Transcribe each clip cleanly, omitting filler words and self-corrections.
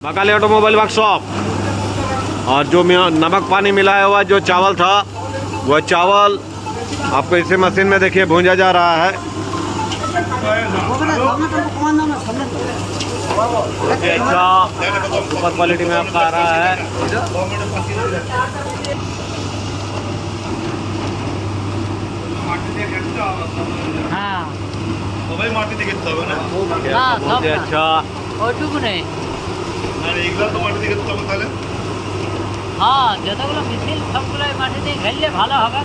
Mahakali automobile workshop. और जो नमक पानी मिलाया हुआ जो चावल था वह चावल आपको इसे मशीन में देखिए भूंजा जा रहा है। अच्छा सुपर क्वालिटी में आपका आ रहा है। हाँ अच्छा ওইটুকু নেই। হ্যাঁ যতগুলো মিছিল সবগুলো মাটি দিয়ে ঘেললে ভালো হবে।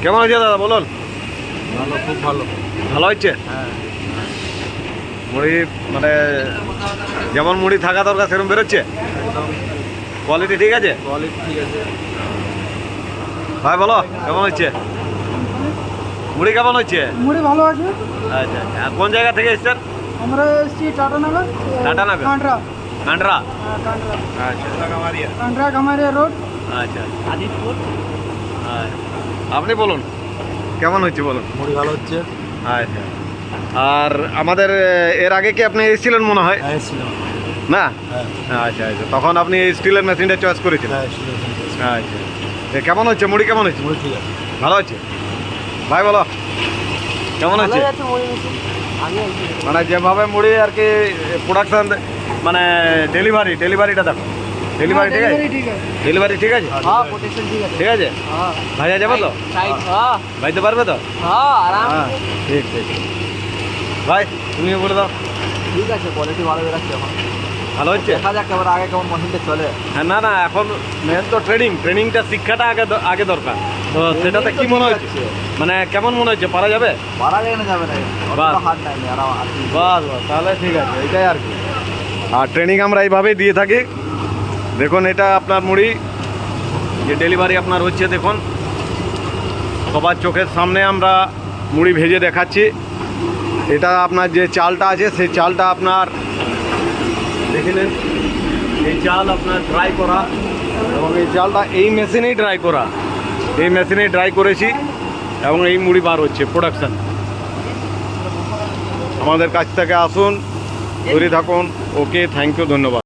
কেমন হয়েছে দাদা বলুন? ভালো, খুব ভালো। ভালো হচ্ছে? হ্যাঁ, মুড়ি মানে যেমন মুড়ি থাকা দরকার সেরকম বেরোচ্ছে? একদম কোয়ালিটি ঠিক আছে? কোয়ালিটি ঠিক আছে। ভাই বলো কেমন হচ্ছে মুড়ি? কেমন হচ্ছে? মুড়ি ভালো আছে। আচ্ছা আচ্ছা। আর কোন জায়গা থেকে এসছেন? আমরা এসছি টাটানগর। টাটানগর? কান্ডরা। কান্ডরা? হ্যাঁ, কান্ডরা। আচ্ছা কান্ডরা কামারিয়া রোড। আচ্ছা আদিতপুর। আচ্ছা। আপনি বলুন কেমন হচ্ছে বলুন? মুড়ি ভালো হচ্ছে। আচ্ছা। আর আমাদের এর আগে কি আপনি এসেছিলেন মনে হয়? হ্যাঁ, এসেছিলাম। না? হ্যাঁ, আচ্ছা আচ্ছা। তখন আপনি এই স্টিলের মেশিনটা চয়েস করেছিলেন? হ্যাঁ, এসেছিলাম। আচ্ছা। এ কেমন হচ্ছে মুড়ি? কেমন হচ্ছে? মুড়ি ঠিক আছে। ভালো হচ্ছে? ভাই বলো কেমন হচ্ছে? মানে যেভাবে মুড়ি আর কি প্রোডাকশন মানে ডেলিভারিটা দেখো। ডেলিভারি ঠিক আছে? ঠিক আছে। ডেলিভারি ঠিক আছে? হ্যাঁ প্রোটেকশন ঠিক আছে। ঠিক আছে? হ্যাঁ ভাইয়া যাবে তো? সাইড হ্যাঁ ভাইতে পারবে তো? হ্যাঁ আরাম। হ্যাঁ ঠিক ঠিক। ভাই তুমিও বলে দাও। ঠিক আছে, কোয়ালিটি ভালো বেরাচ্ছে এখন। ভালো হচ্ছে? দেখা যাক এবার আগে কেমন মেশিনটা চলে। হ্যাঁ না না, এখন মেন তো ট্রেনিংটা শিক্ষাটা আগে দরকার। তো সেটাতে কি মনে হচ্ছে? মানে কেমন মনে হচ্ছে? পারা যাবে? বাড়া যেখানে যাবে না, বাস। অতটা হার্ড নাই আরাম আছে। বাস বাস, তাহলে ঠিক আছে, এটাই আর কি। আর ট্রেনিং আমরা এইভাবেই দিয়ে থাকি। দেখুন এটা আপনার মুড়ি যে ডেলিভারি আপনার হচ্ছে, দেখুন সবার চোখের সামনে আমরা মুড়ি ভেজে দেখাচ্ছি। এটা আপনার যে চালটা আছে সেই চালটা আপনার দেখে নেন। এই চাল আপনার ড্রাই করা এবং এই চালটা এই মেশিনেই ড্রাই করা। এই মেশিনেই ড্রাই করেছি এবং এই মুড়ি বার হচ্ছে প্রোডাকশান। আমাদের কাছ থেকে আসুন, তৈরি থাকুন। ওকে, থ্যাংক ইউ, ধন্যবাদ।